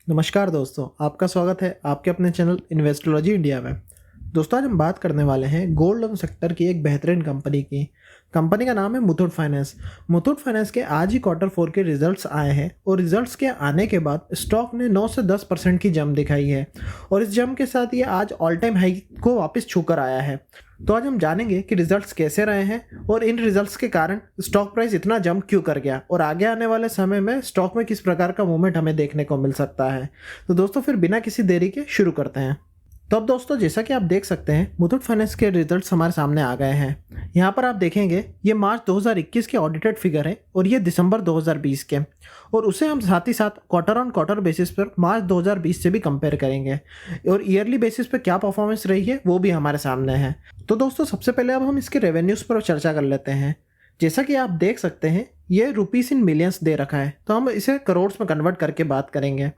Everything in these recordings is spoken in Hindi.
नमस्कार दोस्तों, आपका स्वागत है आपके अपने चैनल इन्वेस्टोलॉजी इंडिया में। दोस्तों, आज हम बात करने वाले हैं गोल्ड लोन सेक्टर की एक बेहतरीन कंपनी की। कंपनी का नाम है मुथूट फाइनेंस। मुथूट फाइनेंस के आज ही Q4 के रिजल्ट्स आए हैं और रिजल्ट्स के आने के बाद स्टॉक ने 9 से 10% की जंप दिखाई है और इस जंप के साथ ये आज ऑल टाइम हाई को वापस छूकर आया है। तो आज हम जानेंगे कि रिजल्ट्स कैसे रहे हैं और इन रिजल्ट्स के कारण स्टॉक प्राइस इतना जंप क्यों कर गया और आगे आने वाले समय में स्टॉक में किस प्रकार का मूवमेंट हमें देखने को मिल सकता है। तो दोस्तों, फिर बिना किसी देरी के शुरू करते हैं। तो अब दोस्तों, जैसा कि आप देख सकते हैं, मुथूट फाइनेंस के रिजल्ट्स हमारे सामने आ गए हैं। यहाँ पर आप देखेंगे ये मार्च 2021 के ऑडिटेड फिगर है और ये दिसंबर 2020 के, और उसे हम साथ ही साथ क्वार्टर ऑन क्वार्टर बेसिस पर मार्च 2020 से भी कंपेयर करेंगे और ईयरली बेसिस पर क्या परफॉर्मेंस रही है वो भी हमारे सामने है। तो दोस्तों, सबसे पहले अब हम इसके रेवेन्यूज़ पर चर्चा कर लेते हैं। जैसा कि आप देख सकते हैं, ये रुपीस इन मिलियंस दे रखा है, तो हम इसे करोड़ में कन्वर्ट करके बात करेंगे।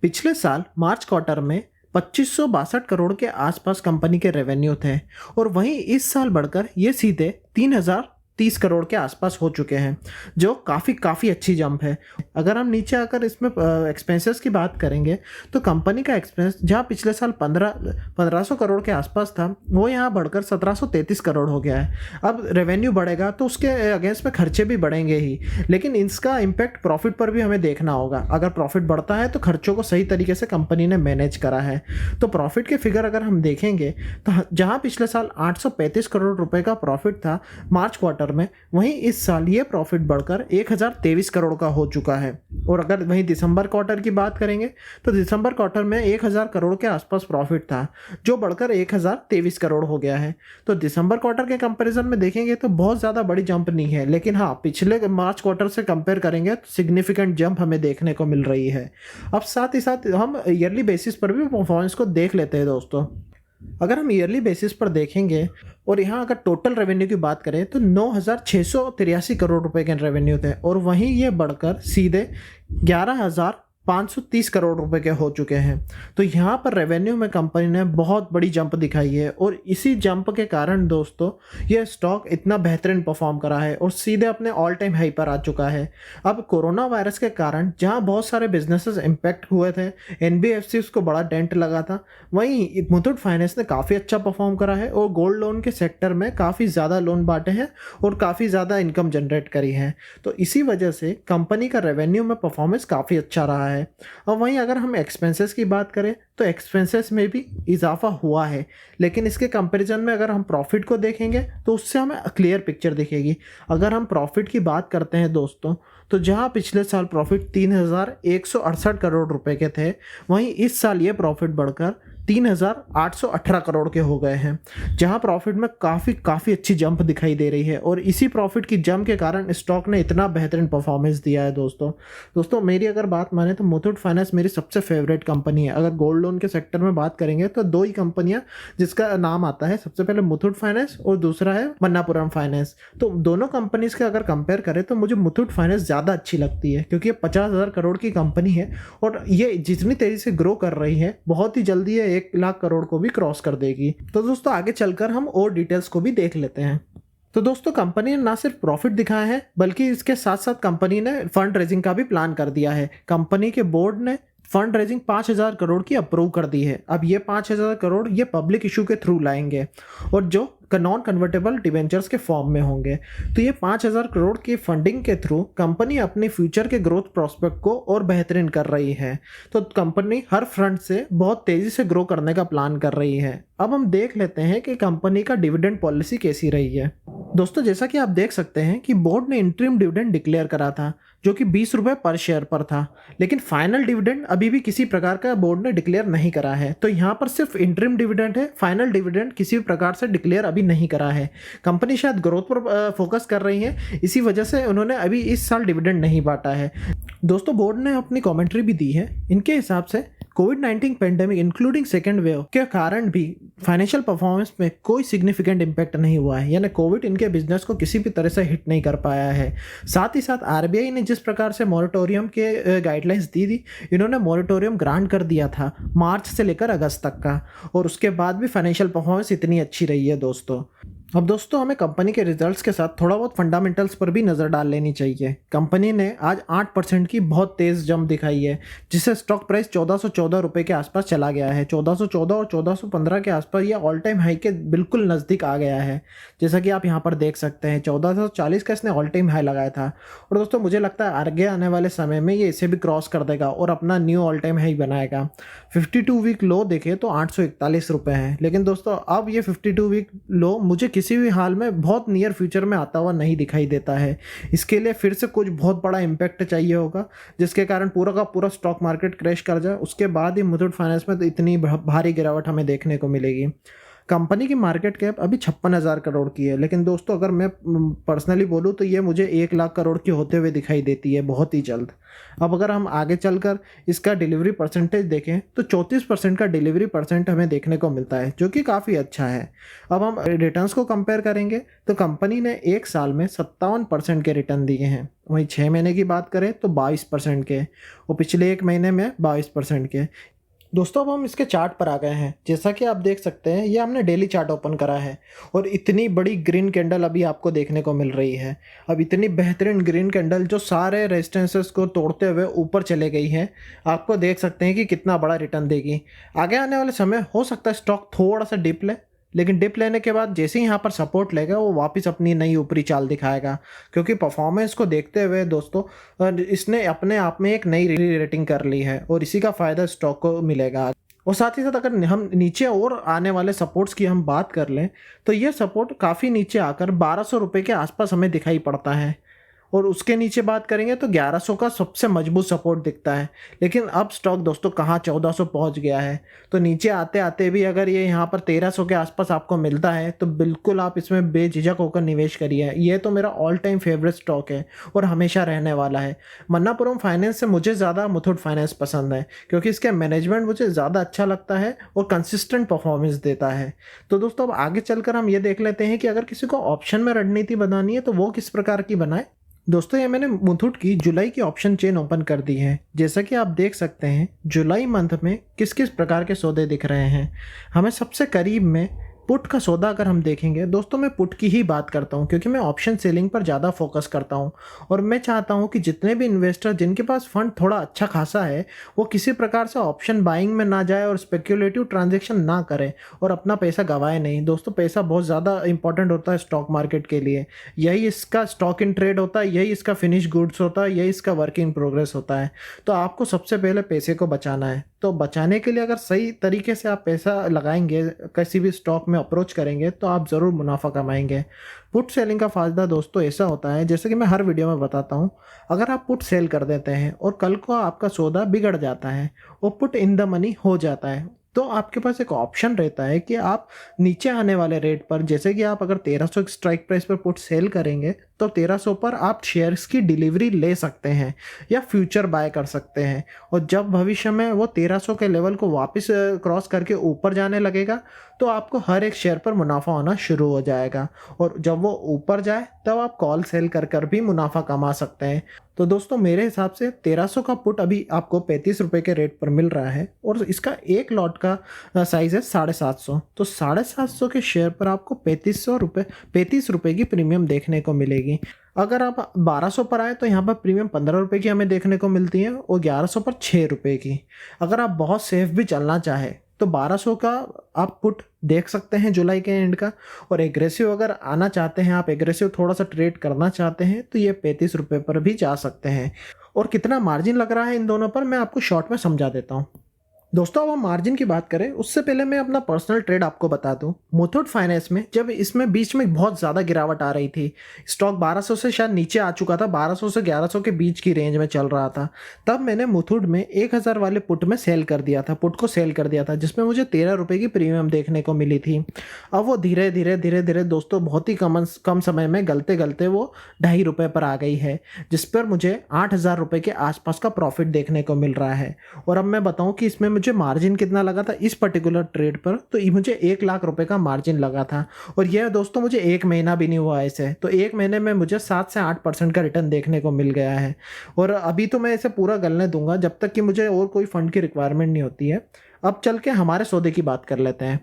पिछले साल मार्च क्वार्टर में 2562 करोड़ के आसपास कंपनी के रेवेन्यू थे और वहीं इस साल बढ़कर ये सीधे 3030 करोड़ के आसपास हो चुके हैं, जो काफ़ी अच्छी जंप है। अगर हम नीचे आकर इसमें एक्सपेंसेस की बात करेंगे तो कंपनी का एक्सपेंस जहां पिछले साल 1500 करोड़ के आसपास था, वो यहां बढ़कर 1733 करोड़ हो गया है। अब रेवेन्यू बढ़ेगा तो उसके अगेंस्ट में खर्चे भी बढ़ेंगे ही, लेकिन इसका इम्पैक्ट प्रॉफिट पर भी हमें देखना होगा। अगर प्रॉफिट बढ़ता है तो खर्चों को सही तरीके से कंपनी ने मैनेज करा है। तो प्रॉफिट के फिगर अगर हम देखेंगे तो जहां पिछले साल 835 करोड़ रुपए का प्रॉफिट था मार्च क्वार्टर में, वहीं इस साल ये प्रॉफिट बढ़कर 1023 करोड़ का हो चुका है। और अगर वहीं दिसंबर क्वार्टर की बात करेंगे तो दिसंबर क्वार्टर में 1000 करोड़ के आसपास प्रॉफिट था, जो बढ़कर 1023 करोड़ हो गया है। तो दिसंबर क्वार्टर के कंपैरिजन में देखेंगे तो बहुत ज़्यादा बड़ी जंप नहीं है, लेकिन हाँ, पिछले मार्च क्वार्टर से कंपेयर करेंगे तो सिग्निफिकेंट जंप हमें देखने को मिल रही है। अब साथ ही साथ हम ईयरली बेसिस पर भी परफॉर्मेंस को देख लेते हैं। दोस्तों, अगर हम ईयरली बेसिस पर देखेंगे और यहाँ अगर टोटल रेवेन्यू की बात करें तो 9683 करोड़ रुपए के रेवेन्यू थे और वहीं ये बढ़कर सीधे 11530 करोड़ रुपए के हो चुके हैं। तो यहाँ पर रेवेन्यू में कंपनी ने बहुत बड़ी जंप दिखाई है और इसी जंप के कारण दोस्तों ये स्टॉक इतना बेहतरीन परफॉर्म करा है और सीधे अपने ऑल टाइम हाई पर आ चुका है। अब कोरोना वायरस के कारण जहाँ बहुत सारे बिजनेसेस इम्पैक्ट हुए थे, एनबीएफसी उसको बड़ा डेंट लगा था, वहीं मुथूट फाइनेंस ने काफ़ी अच्छा परफॉर्म करा है और गोल्ड लोन के सेक्टर में काफ़ी ज़्यादा लोन बांटे हैं और काफ़ी ज़्यादा इनकम जनरेट करी है। तो इसी वजह से कंपनी का रेवेन्यू में परफॉर्मेंस काफ़ी अच्छा रहा है। और वहीं अगर हम एक्सपेंसेस की बात करें तो एक्सपेंसेस में भी इजाफा हुआ है, लेकिन इसके कंपैरिजन में अगर हम प्रॉफिट को देखेंगे तो उससे हमें क्लियर पिक्चर दिखेगी। अगर हम प्रॉफिट की बात करते हैं दोस्तों, तो जहां पिछले साल प्रॉफिट 3168 करोड़ रुपए के थे, वहीं इस साल ये प्रॉफिट बढ़कर 3818 करोड़ के हो गए हैं, जहां प्रॉफिट में काफ़ी अच्छी जंप दिखाई दे रही है और इसी प्रॉफिट की जंप के कारण स्टॉक ने इतना बेहतरीन परफॉर्मेंस दिया है। दोस्तों मेरी अगर बात माने तो मुथूट फाइनेंस मेरी सबसे फेवरेट कंपनी है। अगर गोल्ड लोन के सेक्टर में बात करेंगे तो दो ही कंपनियां जिसका नाम आता है, सबसे पहले मुथूट फाइनेंस और दूसरा है मन्नापुरम फाइनेंस। तो दोनों कंपनीज के अगर कंपेयर करें तो मुझे मुथूट फाइनेंस ज़्यादा अच्छी लगती है, क्योंकि ये 50,000 करोड़ की कंपनी है और ये जितनी तेज़ी से ग्रो कर रही है, बहुत ही जल्दी ये 1 लाख करोड़ को भी क्रॉस कर देगी। तो दोस्तों, आगे चलकर हम और डिटेल्स को भी देख लेते हैं। तो दोस्तों, कंपनी ने ना सिर्फ प्रॉफिट दिखाया है बल्कि इसके साथ साथ कंपनी ने फंड रेजिंग का भी प्लान कर दिया है। कंपनी के बोर्ड ने फंड रेजिंग 5000 करोड़ की अप्रूव कर दी है। अब ये 5000 करोड़ ये पब्लिक इशू के थ्रू लाएंगे और जो नॉन कन्वर्टेबल डिवेंचर्स के फॉर्म में होंगे। तो ये 5000 करोड़ की फंडिंग के थ्रू कंपनी अपने फ्यूचर के ग्रोथ प्रोस्पेक्ट को और बेहतरीन कर रही है। तो कंपनी हर फ्रंट से बहुत तेज़ी से ग्रो करने का प्लान कर रही है। अब हम देख लेते हैं कि कंपनी का डिविडेंड पॉलिसी कैसी रही है। दोस्तों, जैसा कि आप देख सकते हैं कि बोर्ड ने इंटरिम डिविडेंड डिक्लेयर करा था, जो कि 20 रुपये पर शेयर पर था, लेकिन फाइनल डिविडेंड अभी भी किसी प्रकार का बोर्ड ने डिक्लेयर नहीं करा है। तो यहाँ पर सिर्फ इंटरिम डिविडेंड है, फाइनल डिविडेंड किसी भी प्रकार से डिक्लेयर अभी नहीं करा है। कंपनी शायद ग्रोथ पर फोकस कर रही है, इसी वजह से उन्होंने अभी इस साल डिविडेंड नहीं बांटा है। दोस्तों, बोर्ड ने अपनी कमेंट्री भी दी है। इनके हिसाब से कोविड-19 पेंडेमिक इंक्लूडिंग सेकेंड वेव के कारण भी फाइनेंशियल परफॉर्मेंस में कोई सिग्निफिकेंट इम्पैक्ट नहीं हुआ है, यानी कोविड इनके बिजनेस को किसी भी तरह से हिट नहीं कर पाया है। साथ ही साथ आरबीआई ने जिस प्रकार से मॉरेटोरियम के गाइडलाइंस दी थी, इन्होंने मॉरेटोरियम ग्रांट कर दिया था मार्च से लेकर अगस्त तक का, और उसके बाद भी फाइनेंशियल परफॉर्मेंस इतनी अच्छी रही है। दोस्तों, अब दोस्तों हमें कंपनी के रिजल्ट्स के साथ थोड़ा बहुत फंडामेंटल्स पर भी नज़र डाल लेनी चाहिए। कंपनी ने आज 8% की बहुत तेज़ जंप दिखाई है, जिससे स्टॉक प्राइस 1414 रुपये के आसपास चला गया है। 1414 और 1415 के आसपास ये ऑल टाइम हाई के बिल्कुल नज़दीक आ गया है। जैसा कि आप यहाँ पर देख सकते हैं 1440 का इसने ऑल टाइम हाई लगाया था। और दोस्तों मुझे लगता है आगे आने वाले समय में ये इसे भी क्रॉस कर देगा और अपना न्यू ऑल टाइम हाई बनाएगा। 52 वीक लो देखें तो 841 रुपये है, लेकिन दोस्तों अब ये 52 वीक लो मुझे किसी भी हाल में बहुत नियर फ्यूचर में आता हुआ नहीं दिखाई देता है। इसके लिए फिर से कुछ बहुत बड़ा इम्पैक्ट चाहिए होगा, जिसके कारण पूरा का पूरा स्टॉक मार्केट क्रैश कर जाए। उसके बाद ही मुथूट फाइनेंस में तो इतनी भारी गिरावट हमें देखने को मिलेगी। कंपनी की मार्केट कैप अभी 56,000 करोड़ की है, लेकिन दोस्तों अगर मैं पर्सनली बोलूँ तो ये मुझे 1 लाख करोड़ की होते हुए दिखाई देती है बहुत ही जल्द। अब अगर हम आगे चलकर इसका डिलीवरी परसेंटेज देखें तो 34% का डिलीवरी परसेंट हमें देखने को मिलता है, जो कि काफ़ी अच्छा है। अब हम रिटर्न्स को कंपेयर करेंगे तो कंपनी ने 1 साल में 57% के रिटर्न दिए हैं। वहीं 6 महीने की बात करें तो 22% के, और पिछले 1 महीने में 22% के। दोस्तों अब हम इसके चार्ट पर आ गए हैं। जैसा कि आप देख सकते हैं ये हमने डेली चार्ट ओपन करा है और इतनी बड़ी ग्रीन कैंडल अभी आपको देखने को मिल रही है। अब इतनी बेहतरीन ग्रीन कैंडल जो सारे रेजिस्टेंसेस को तोड़ते हुए ऊपर चले गई है, आपको देख सकते हैं कि कितना बड़ा रिटर्न देगी। आगे आने वाले समय हो सकता है स्टॉक थोड़ा सा डिप ले, लेकिन डिप लेने के बाद जैसे ही यहाँ पर सपोर्ट लेगा वो वापस अपनी नई ऊपरी चाल दिखाएगा, क्योंकि परफॉर्मेंस को देखते हुए दोस्तों इसने अपने आप में एक नई रेटिंग कर ली है और इसी का फ़ायदा स्टॉक को मिलेगा। और साथ ही साथ अगर हम नीचे और आने वाले सपोर्ट्स की हम बात कर लें तो ये सपोर्ट काफ़ी नीचे आकर 1200 रुपये के आसपास हमें दिखाई पड़ता है, और उसके नीचे बात करेंगे तो 1100 का सबसे मजबूत सपोर्ट दिखता है। लेकिन अब स्टॉक दोस्तों कहाँ 1400 पहुँच गया है, तो नीचे आते आते भी अगर ये यहाँ पर 1300 के आसपास आपको मिलता है तो बिल्कुल आप इसमें बेझिझक होकर निवेश करिए। ये तो मेरा ऑल टाइम फेवरेट स्टॉक है और हमेशा रहने वाला है। मन्नापुरम फाइनेंस से मुझे ज़्यादा मुथूट फाइनेंस पसंद है, क्योंकि इसके मैनेजमेंट मुझे ज़्यादा अच्छा लगता है और कंसिस्टेंट परफॉर्मेंस देता है। तो दोस्तों अब आगे चलकर हम ये देख लेते हैं कि अगर किसी को ऑप्शन में रणनीति बनानी है तो वो किस प्रकार की बनाए। दोस्तों ये मैंने मुथूट की जुलाई की ऑप्शन चेन ओपन कर दी है। जैसा कि आप देख सकते हैं जुलाई मंथ में किस किस प्रकार के सौदे दिख रहे हैं। हमें सबसे करीब में पुट का सौदा अगर हम देखेंगे, दोस्तों मैं पुट की ही बात करता हूं क्योंकि मैं ऑप्शन सेलिंग पर ज़्यादा फोकस करता हूं और मैं चाहता हूं कि जितने भी इन्वेस्टर जिनके पास फंड थोड़ा अच्छा खासा है वो किसी प्रकार से ऑप्शन बाइंग में ना जाए और स्पेक्युलेटिव ट्रांजैक्शन ना करे और अपना पैसा गंवाए नहीं। दोस्तों पैसा बहुत ज़्यादा इंपॉर्टेंट होता है स्टॉक मार्केट के लिए। यही इसका स्टॉक इन ट्रेड होता है, यही इसका फिनिश गुड्स होता है, यही इसका वर्क इन प्रोग्रेस होता है। तो आपको सबसे पहले पैसे को बचाना है। तो बचाने के लिए अगर सही तरीके से आप पैसा लगाएंगे, किसी भी स्टॉक में अप्रोच करेंगे, तो आप ज़रूर मुनाफा कमाएंगे। पुट सेलिंग का फ़ायदा दोस्तों ऐसा होता है, जैसे कि मैं हर वीडियो में बताता हूँ, अगर आप पुट सेल कर देते हैं और कल को आपका सौदा बिगड़ जाता है और पुट इन द मनी हो जाता है, तो आपके पास एक ऑप्शन रहता है कि आप नीचे आने वाले रेट पर, जैसे कि आप अगर 1300 स्ट्राइक प्राइस पर पुट सेल करेंगे तो 1300 पर आप शेयर्स की डिलीवरी ले सकते हैं या फ्यूचर बाय कर सकते हैं। और जब भविष्य में वो 1300 के लेवल को वापस क्रॉस करके ऊपर जाने लगेगा तो आपको हर एक शेयर पर मुनाफा होना शुरू हो जाएगा, और जब वो ऊपर जाए तब आप कॉल सेल कर कर भी मुनाफा कमा सकते हैं। तो दोस्तों मेरे हिसाब से 1300 का पुट अभी आपको 35 रुपये के रेट पर मिल रहा है और इसका एक लॉट का साइज़ है 750। तो 750 के शेयर पर आपको 35 रुपये की प्रीमियम देखने को मिलेगी। अगर आप 1200 पर आए तो यहाँ पर प्रीमियम 15 रुपये की हमें देखने को मिलती है और 1100 पर 6 रुपये की। अगर आप बहुत सेफ भी चलना चाहे तो 1200 का आप पुट देख सकते हैं जुलाई के एंड का, और एग्रेसिव अगर आना चाहते हैं, आप एग्रेसिव थोड़ा सा ट्रेड करना चाहते हैं तो ये 35 रुपये पर भी जा सकते हैं। और कितना मार्जिन लग रहा है इन दोनों पर मैं आपको शॉर्ट में समझा देता हूँ। दोस्तों अब हम मार्जिन की बात करें उससे पहले मैं अपना पर्सनल ट्रेड आपको बता दूं। मुथूट फाइनेंस में जब इसमें बीच में बहुत ज़्यादा गिरावट आ रही थी, स्टॉक 1200 से शायद नीचे आ चुका था, 1200 से 1100 के बीच की रेंज में चल रहा था, तब मैंने मुथूट में 1000 वाले पुट में सेल कर दिया था, पुट को सेल कर दिया था, जिसमें मुझे 13 रुपये की प्रीमियम देखने को मिली थी। अब वो धीरे धीरे दोस्तों बहुत ही कम समय में गलते गलते वो 2.5 रुपये पर आ गई है, जिस पर मुझे 8000 रुपये के आसपास का प्रॉफिट देखने को मिल रहा है। और अब मैं बताऊं कि इसमें मुझे मार्जिन कितना लगा था इस पर्टिकुलर ट्रेड पर, तो ये मुझे 1 लाख रुपए का मार्जिन लगा था। और यह दोस्तों मुझे 1 महीना भी नहीं हुआ ऐसे, तो 1 महीने में मुझे 7 से 8% का रिटर्न देखने को मिल गया है। और अभी तो मैं इसे पूरा गलने दूंगा जब तक कि मुझे और कोई फंड की रिक्वायरमेंट नहीं होती है। अब चल के हमारे सौदे की बात कर लेते हैं।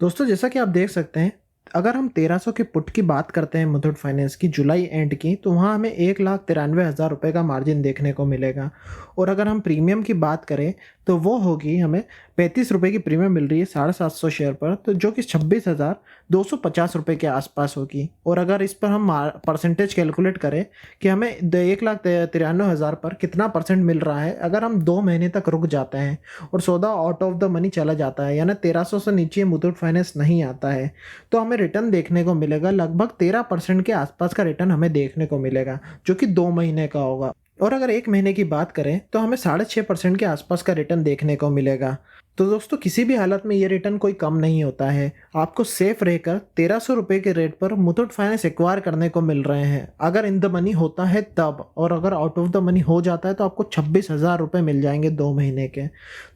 दोस्तों जैसा कि आप देख सकते हैं अगर हम 1300 के पुट की बात करते हैं मुथूट फाइनेंस की जुलाई एंड की, तो वहाँ हमें 1,93,000 रुपये का मार्जिन देखने को मिलेगा। और अगर हम प्रीमियम की बात करें तो वो होगी, हमें 35 रुपये की प्रीमियम मिल रही है 750 शेयर पर, तो जो कि 26,250 रुपये के आसपास होगी। और अगर इस पर हम परसेंटेज कैलकुलेट करें कि हमें 1,93,000 पर कितना परसेंट मिल रहा है, अगर हम 2 महीने तक रुक जाते हैं और सौदा आउट ऑफ द मनी चला जाता है, यानी 1300 से नीचे मुथूट फाइनेंस नहीं आता है, तो हमें रिटर्न देखने को मिलेगा लगभग 13% के आसपास का रिटर्न हमें देखने को मिलेगा, जो कि 2 महीने का होगा। और अगर 1 महीने की बात करें तो हमें 6.5% के आसपास का रिटर्न देखने को मिलेगा। तो दोस्तों किसी भी हालत में ये रिटर्न कोई कम नहीं होता है। आपको सेफ रहकर 1300 रुपये के रेट पर मुथूट फाइनेंस एक्वायर करने को मिल रहे हैं, अगर इन द मनी होता है तब। और अगर आउट ऑफ द मनी हो जाता है तो आपको 26,000 रुपये मिल जाएंगे 2 महीने के।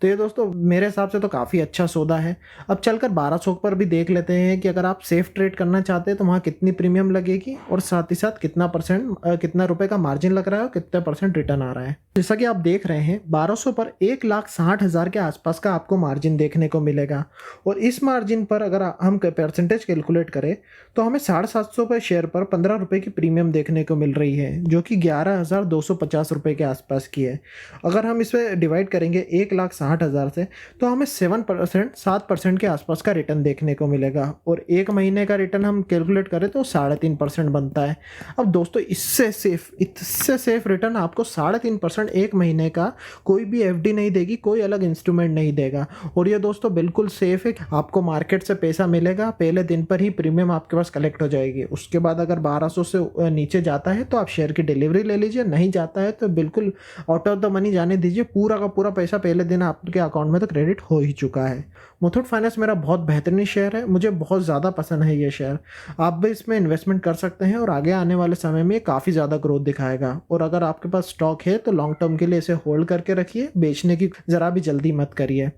तो ये दोस्तों मेरे हिसाब से तो काफ़ी अच्छा सौदा है। अब चलकर 1200 पर भी देख लेते हैं कि अगर आप सेफ ट्रेड करना चाहते हैं तो वहाँ कितनी प्रीमियम लगेगी और साथ ही साथ कितना रुपये का मार्जिन लग रहा है और कितना परसेंट रिटर्न आ रहा है। जैसा कि आप देख रहे हैं 1200 पर 1,60,000 के आसपास का आपको मार्जिन देखने को मिलेगा। और इस मार्जिन पर अगर हम परसेंटेज कैलकुलेट करें तो हमें 750 पर शेयर पर 15 रुपये की प्रीमियम देखने को मिल रही है, जो कि 11,250 रुपये के आसपास की है। अगर हम इसे डिवाइड करेंगे 1,60,000 से तो हमें 7% के आसपास का रिटर्न देखने को मिलेगा। और 1 महीने का रिटर्न हम कैलकुलेट करें तो 3.5% बनता है। अब दोस्तों इससे सेफ रिटर्न आपको 3.5% 1 महीने का कोई भी एफडी नहीं देगी, कोई अलग इंस्ट्रूमेंट नहीं देगा। और ये दोस्तों बिल्कुल सेफ है। आपको मार्केट से पैसा मिलेगा, पहले दिन पर ही प्रीमियम आपके पास कलेक्ट हो जाएगी। उसके बाद अगर 1200 से नीचे जाता है तो आप शेयर की डिलीवरी ले लीजिए, नहीं जाता है तो बिल्कुल आउट ऑफ द मनी जाने दीजिए। पूरा का पूरा पैसा पहले दिन आपके अकाउंट में तो क्रेडिट हो ही चुका है। मुथूट फाइनेंस मेरा बहुत बेहतरीन शेयर है, मुझे बहुत ज़्यादा पसंद है ये शेयर। आप भी इसमें इन्वेस्टमेंट कर सकते हैं और आगे आने वाले समय में काफ़ी ज़्यादा ग्रोथ दिखाएगा। और अगर आपके पास स्टॉक है तो लॉन्ग टर्म के लिए इसे होल्ड करके रखिए, बेचने की ज़रा भी जल्दी मत करिए।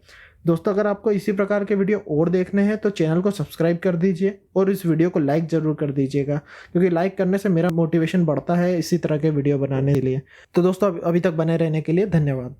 दोस्तों अगर आपको इसी प्रकार के वीडियो और देखने हैं तो चैनल को सब्सक्राइब कर दीजिए और इस वीडियो को लाइक ज़रूर कर दीजिएगा, क्योंकि लाइक करने से मेरा मोटिवेशन बढ़ता है इसी तरह के वीडियो बनाने के लिए। तो दोस्तों अभी तक बने रहने के लिए धन्यवाद।